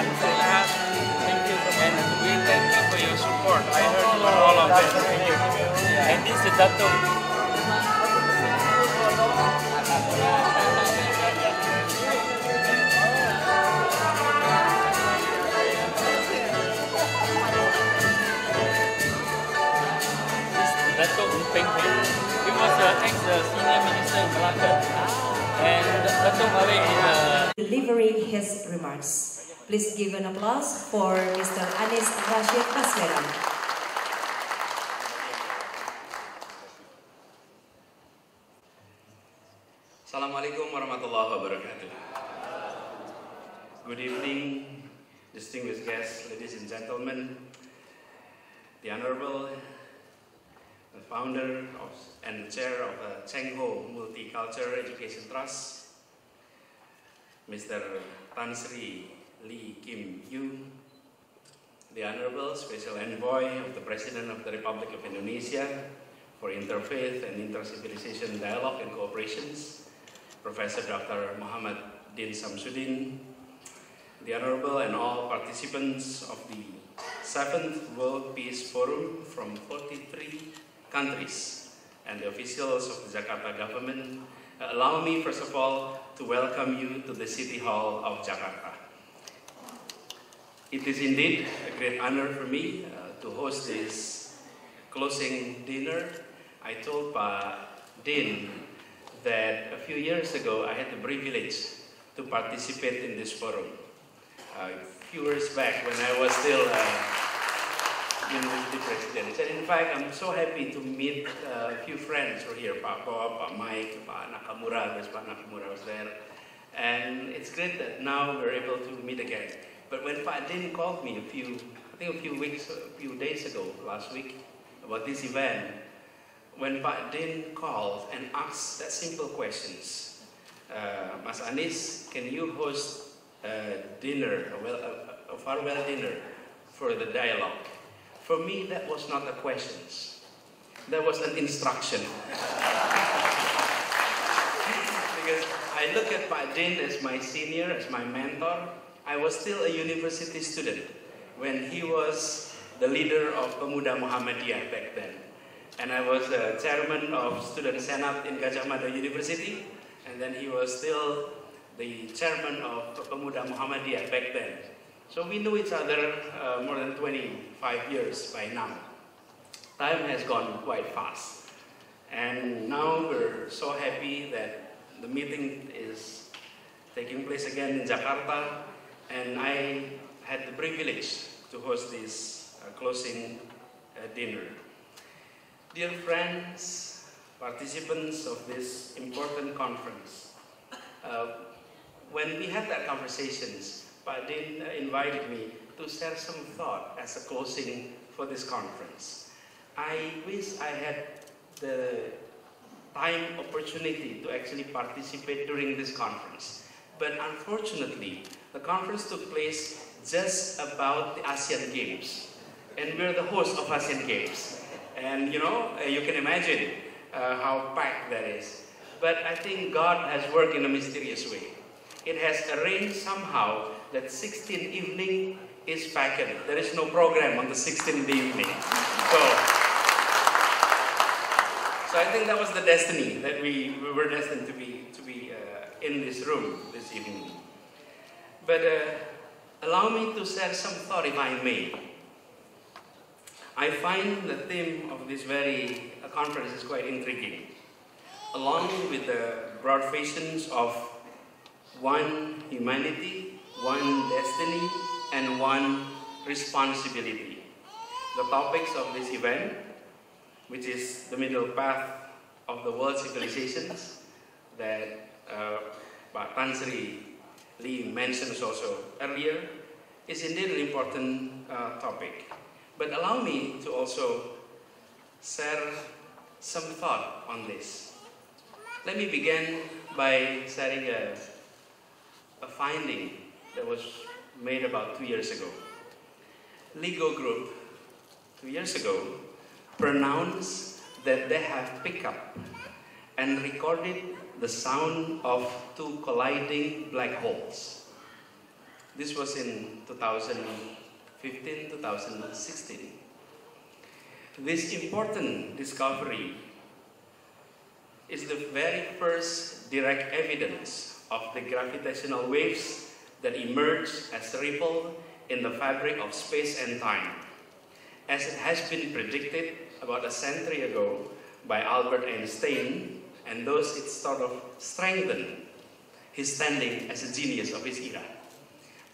Thank you, and we thank you for your support. I heard about all of it. And this is Dato'. Dato' We must thank the senior minister in Malacca and Dato' Malik in delivering his remarks. Please give an applause for Mr. Rasyid Baswedan. Assalamualaikum warahmatullahi wabarakatuh. Good evening, distinguished guests, ladies and gentlemen. The Honorable the founder and chair of the Cheng Ho Multicultural Education Trust, Mr. Tan Sri Lee Kim Yoon, the Honorable Special Envoy of the President of the Republic of Indonesia for Interfaith and Intercivilization Dialogue and Cooperations, Professor Dr. Muhammad Din Samsudin, the Honorable and all participants of the 7th World Peace Forum from 43 countries and the officials of the Jakarta government. Allow me, first of all, to welcome you to the City Hall of Jakarta. It is indeed a great honor for me to host this closing dinner. I told Pak Din that a few years ago I had the privilege to participate in this forum. A few years back when I was still University President. And in fact, I'm so happy to meet a few friends who are here, Pak Bob, Pak Mike, Pak Nakamura, Pak Nakamura was there. And it's great that now we're able to meet again. But when Pak Din called me a few days ago, last week, about this event, when Pak Din called and asked that simple questions, Mas Anies, can you host a dinner, a farewell dinner for the dialogue? For me, that was not a question. That was an instruction. Because I look at Pak Din as my senior, as my mentor. I was still a university student when he was the leader of Pemuda Muhammadiyah back then. And I was the chairman of Student Senate in Gajah Mada University. And then he was still the chairman of Pemuda Muhammadiyah back then. So we knew each other more than 25 years by now. Time has gone quite fast. And now we're so happy that the meeting is taking place again in Jakarta. And I had the privilege to host this closing dinner. Dear friends, participants of this important conference, when we had that conversations, Pak Din invited me to share some thought as a closing for this conference. I wish I had the time, opportunity to actually participate during this conference. But unfortunately, the conference took place just about the Asian Games. And we're the host of Asian Games. And you know, you can imagine how packed that is. But I think God has worked in a mysterious way. It has arranged somehow that 16th evening is packed. There is no program on the 16th evening. So I think that was the destiny, that we were destined to be in this room this evening. But allow me to share some thought, if I may. I find the theme of this very conference is quite intriguing. Along with the broad visions of one humanity, one destiny, and one responsibility. The topics of this event, which is the middle path of the world civilizations, that Pak Tan Sri Lee mentioned also earlier, is indeed an important topic. But allow me to also share some thought on this. Let me begin by sharing a finding that was made about 2 years ago. Legal Group, 2 years ago, pronounced that they have picked up and recorded the sound of two colliding black holes. This was in 2015, 2016. This important discovery is the very first direct evidence of the gravitational waves that emerge as a ripple in the fabric of space and time, as it has been predicted about a century ago by Albert Einstein, and thus it sort of strengthened his standing as a genius of his era.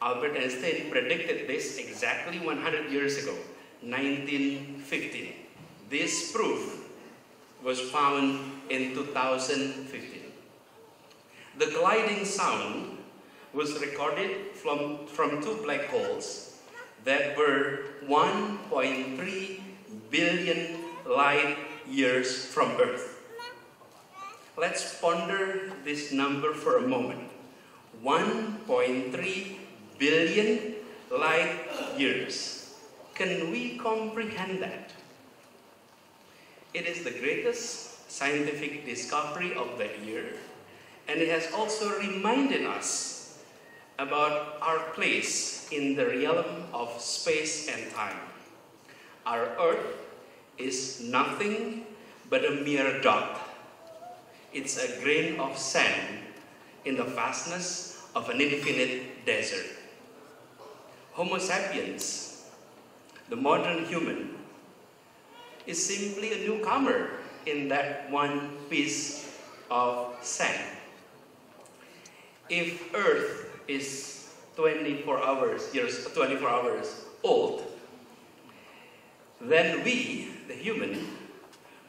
Albert Einstein predicted this exactly 100 years ago, 1915. This proof was found in 2015. The gliding sound was recorded from two black holes that were 1.3 billion light years from Earth. Let's ponder this number for a moment. 1.3 billion light years. Can we comprehend that? It is the greatest scientific discovery of that year, and it has also reminded us about our place in the realm of space and time. Our Earth is nothing but a mere dot. It's a grain of sand in the vastness of an infinite desert. Homo sapiens, the modern human, is simply a newcomer in that one piece of sand. If Earth is 24 hours old, then we, the human,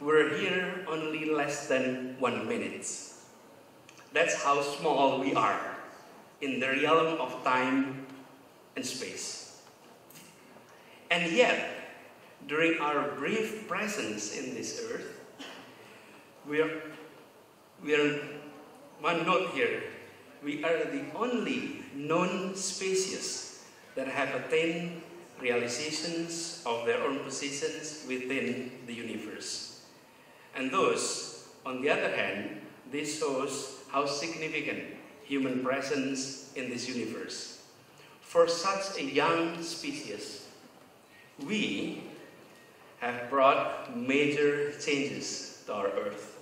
were here only less than 1 minute. That's how small we are in the realm of time and space. And yet, during our brief presence in this earth, we are one note here, we are the only known species that have attained realizations of their own positions within the universe. And those, on the other hand, this shows how significant human presence in this universe. For such a young species, we have brought major changes to our Earth.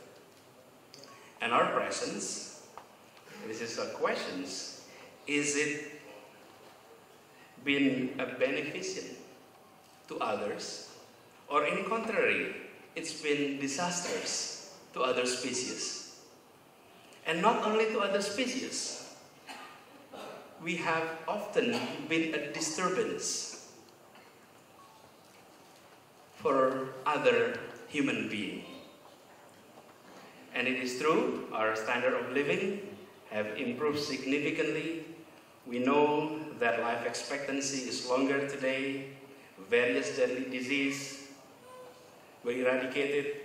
And our presence, this is a question, is it been a beneficent to others, or in contrary, it's been disastrous to other species? And not only to other species, we have often been a disturbance for other human beings. And it is true, our standard of living have improved significantly. We know that life expectancy is longer today, various deadly diseases were eradicated,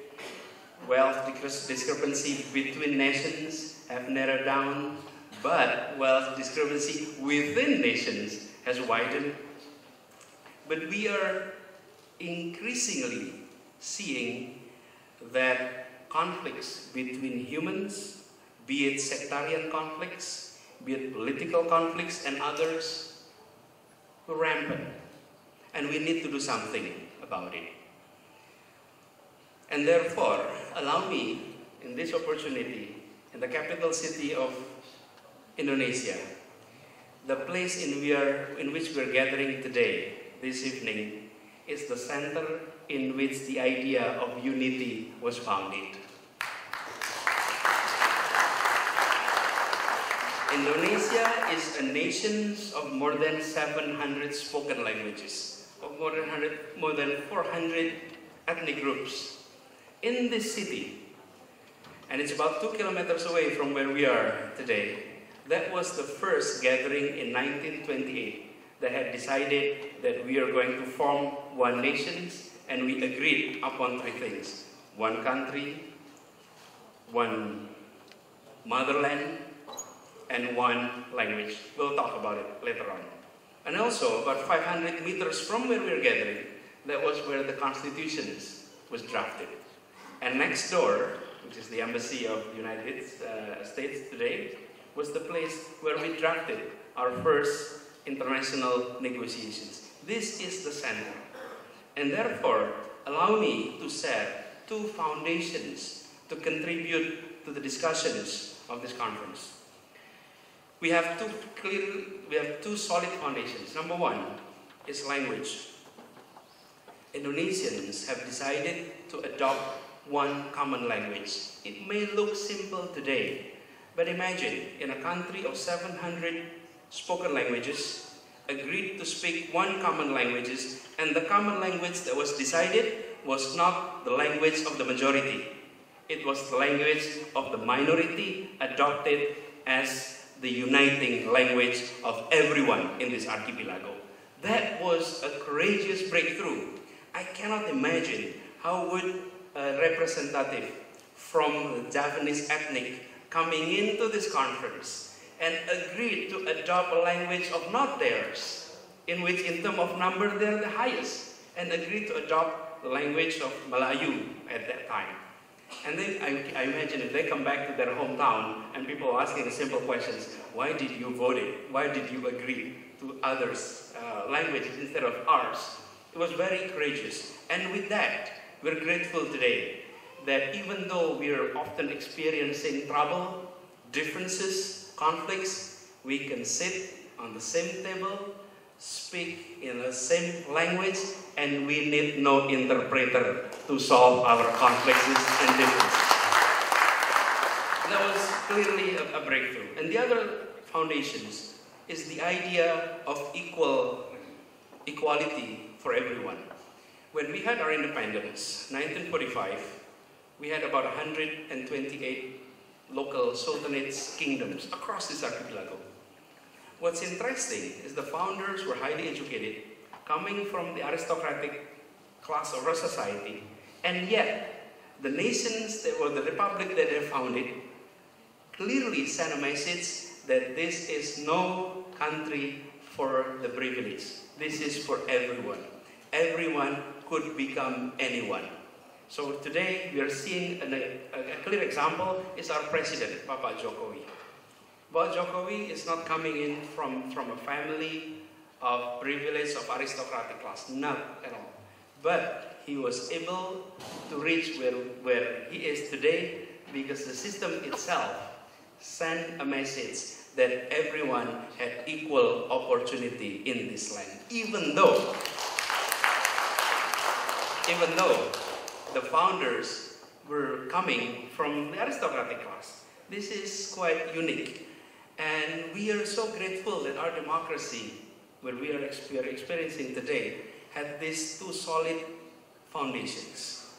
wealth discrepancy between nations have narrowed down, but wealth discrepancy within nations has widened. But we are increasingly seeing that conflicts between humans, be it sectarian conflicts, be it political conflicts and others, were rampant. And we need to do something about it. And therefore, allow me, in this opportunity, in the capital city of Indonesia, the place in which we are gathering today, this evening, is the center in which the idea of unity was founded. Indonesia is a nation of more than 700 spoken languages, of more than 400 ethnic groups. In this city, and it's about 2 kilometers away from where we are today, that was the first gathering in 1928 that had decided that we are going to form one nation, and we agreed upon 3 things: one country, one motherland, and one language. We'll talk about it later on. And also, about 500 meters from where we're gathering, that was where the Constitution was drafted. And next door, which is the Embassy of the United States today, was the place where we drafted our first international negotiations. This is the center. And therefore, allow me to set two foundations to contribute to the discussions of this conference. We have two solid foundations. Number one is language. Indonesians have decided to adopt one common language. It may look simple today, but imagine in a country of 700 spoken languages, agreed to speak one common languages, and the common language that was decided was not the language of the majority. It was the language of the minority, adopted as the uniting language of everyone in this archipelago. That was a courageous breakthrough. I cannot imagine how would a representative from the Javanese ethnic coming into this conference and agreed to adopt a language of not theirs, in which in terms of number they're the highest, and agreed to adopt the language of Melayu at that time. And then I imagine if they come back to their hometown and people are asking simple questions, why did you vote it? Why did you agree to others' languages instead of ours? It was very courageous. And with that, we're grateful today that even though we are often experiencing trouble, differences, conflicts, we can sit on the same table, speak in the same language, and we need no interpreter to solve our conflicts and differences. That was clearly a breakthrough. And the other foundations is the idea of equality for everyone. When we had our independence, 1945, we had about 128 local sultanates, kingdoms across this archipelago. What's interesting is the founders were highly educated, coming from the aristocratic class of our society, and yet the nations that were the republic that they founded clearly sent a message that this is no country for the privileged. This is for everyone. Everyone could become anyone. So today we are seeing a clear example is our president, Bapak Jokowi. Bapak Jokowi is not coming in from a family of privilege of aristocratic class, not at all. But he was able to reach where he is today because the system itself sent a message that everyone had equal opportunity in this land, even though the founders were coming from the aristocratic class. This is quite unique. And we are so grateful that our democracy, what we are experiencing today, had these two solid foundations.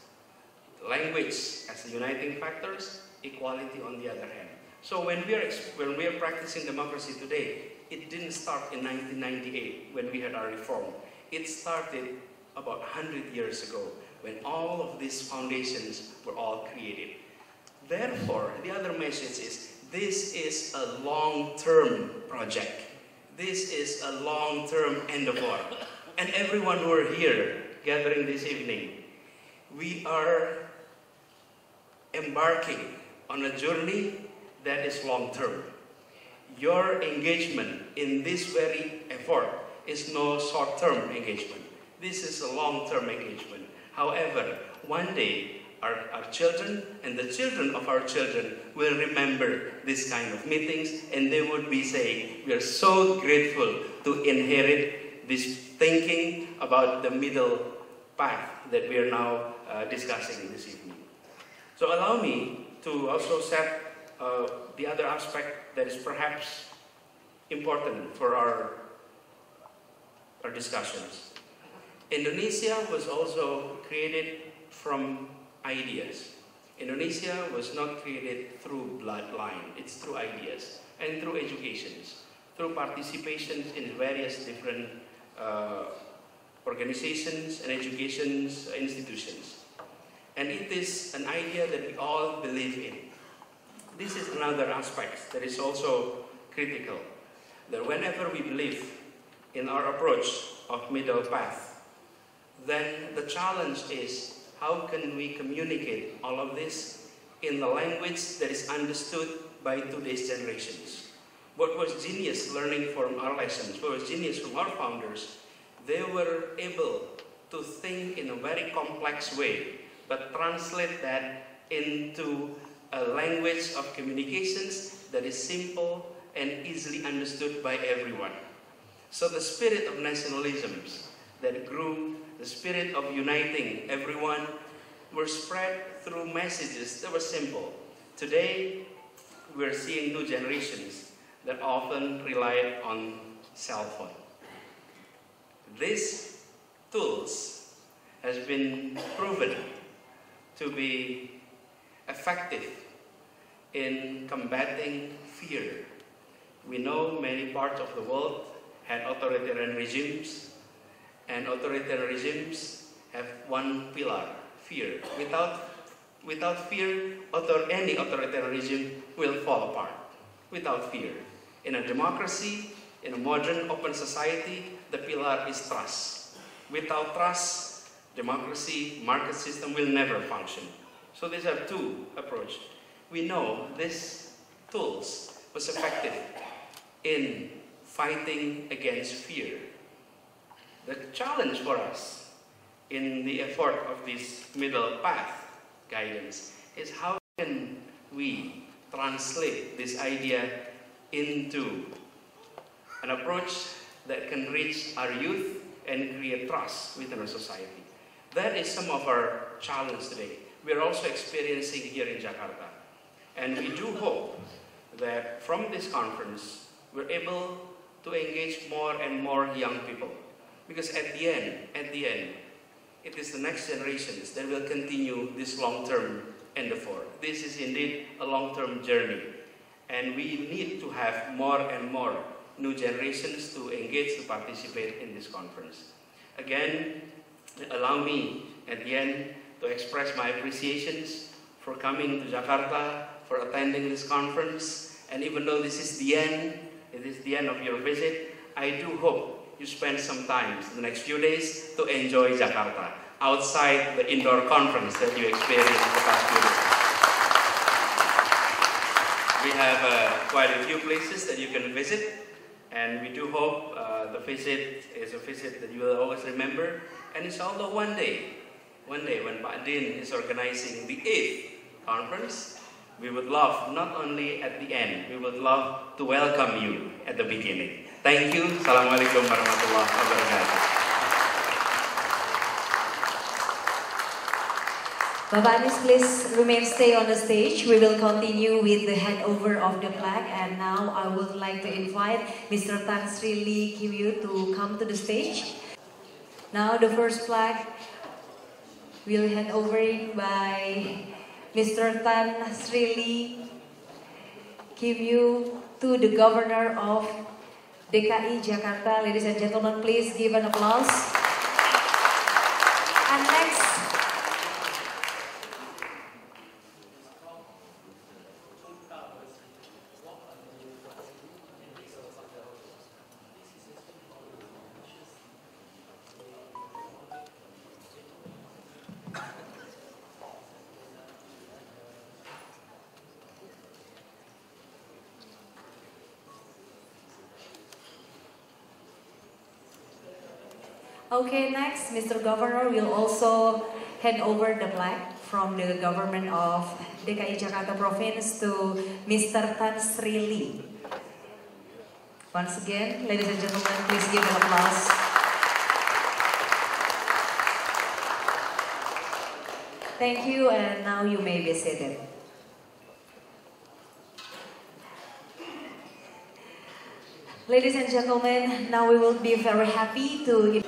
Language as the uniting factors, equality on the other hand. So when we are practicing democracy today, it didn't start in 1998 when we had our reform. It started about 100 years ago when all of these foundations were all created. Therefore, the other message is this is a long-term project. This is a long-term endeavor. And everyone who are here gathering this evening, we are embarking on a journey that is long-term. Your engagement in this very effort is no short-term engagement. This is a long-term engagement. However, one day, our children and the children of our children will remember this kind of meetings, and they would be saying, we are so grateful to inherit this thinking about the middle path that we are now discussing this evening. So allow me to also set the other aspect that is perhaps important for our discussions. Indonesia was also created from ideas. Indonesia was not created through bloodline, it's through ideas and through educations, through participations in various different organizations and education institutions. And it is an idea that we all believe in. This is another aspect that is also critical, that whenever we believe in our approach of middle path, then the challenge is how can we communicate all of this in the language that is understood by today's generations. what was genius learning from our lessons, what was genius from our founders, they were able to think in a very complex way, but translate that into a language of communications that is simple and easily understood by everyone. So the spirit of nationalisms that grew, the spirit of uniting everyone, were spread through messages that were simple. Today, we're seeing new generations that often rely on cell phone. These tools has been proven to be effective in combating fear. We know many parts of the world had authoritarian regimes, and authoritarian regimes have one pillar: fear. Without fear, any authoritarian regime will fall apart. Without fear. In a democracy, in a modern open society, the pillar is trust. Without trust, democracy, market system will never function. So these are two approaches. We know these tools was effective in fighting against fear. The challenge for us in the effort of this middle path guidance is how can we translate this idea into an approach that can reach our youth and create trust within our society. That is some of our challenge today. We are also experiencing here in Jakarta. And we do hope that from this conference, we're able to engage more and more young people. Because at the end, it is the next generations that will continue this long-term endeavor. This is indeed a long-term journey. And we need to have more and more new generations to engage, to participate in this conference. Again, allow me at the end to express my appreciations for coming to Jakarta, for attending this conference. And even though this is the end, it is the end of your visit, I do hope you spend some time in the next few days to enjoy Jakarta, outside the indoor conference that you experienced the past few days. We have quite a few places that you can visit, and we do hope the visit is a visit that you will always remember. And inshallah, one day when Pak Din is organizing the 8th conference, we would love, not only at the end, we would love to welcome you at the beginning. Thank you. Assalamualaikum warahmatullahi wabarakatuh. Bapak Anies, please stay on the stage. We will continue with the handover of the flag. And now I would like to invite Mr. Tan Sri Lee Kim Yu to come to the stage. Now the first flag will hand over by Mr. Tan Sri Lee Kim Yu to the Governor of DKI Jakarta. Ladies and gentlemen, please give an applause. And next, okay, next, Mr. Governor will also hand over the flag from the government of DKI Jakarta Province to Mr. Tan Sri Lee. Once again, ladies and gentlemen, please give an applause. Thank you, and now you may be seated. Ladies and gentlemen, now we will be very happy to